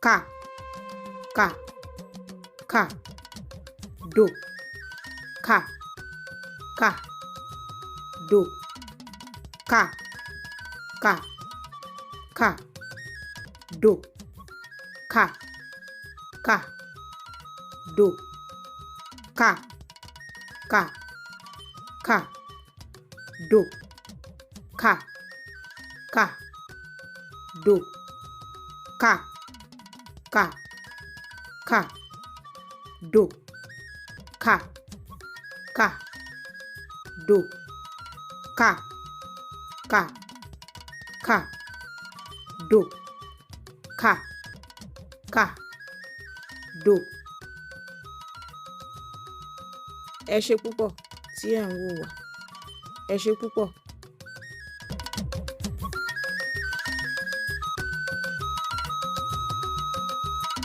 ka, ka, ka, do, ka, ka, do, ka, ka, ka, do, ka, ka, do, ka, ka, ka, do, ka, ka, do, ka, ka, ka, do, ka, ka, do, ka, ka, ka, do, ka, ka, do. Ẹ ṣé púpọ̀ tí ẹ̀ ń wò wá. Ẹ ṣé púpọ̀.